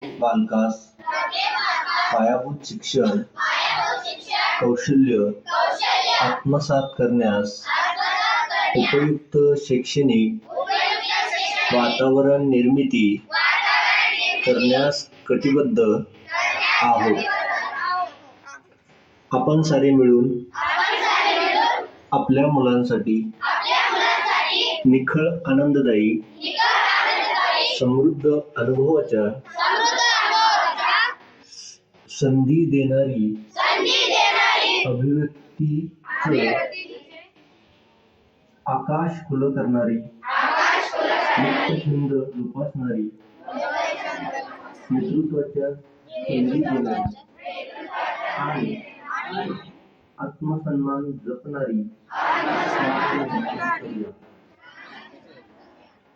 बालकास पायाभूत शिक्षण कौशल्य आत्मसात करण्यास उपयुक्त शैक्षणिक वातावरण निर्मिती करण्यास कटिबद्ध आहोत. आपण सारे मिळून आपल्या मुलांसाठी निखळ आनंददायी समृद्ध अनुभवाच्या संधी देणारी अभिव्यक्तीचे आकाश खुलं करणारी मुक्त छंद जोपासणारी नेतृत्वाच्या संधी देणारी आणि आत्मसन्मान जपणारी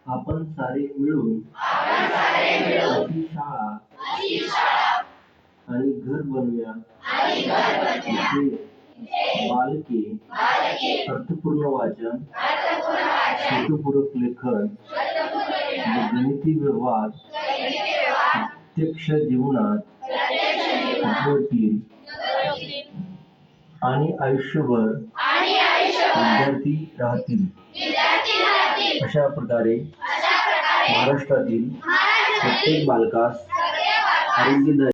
आपण सारे मिळून अशी शाळा आणि घर बनवूया जिथे बालके अर्थपूर्ण वाचन, हेतुपूरक लेखन, गणिती व्यवहार प्रत्यक्ष जीवनात उतरतील आणि आयुष्यभर विद्यार्थी राहतील. अशा प्रकारे महाराष्ट्रातील प्रत्येक बालकास आरोग्यदायी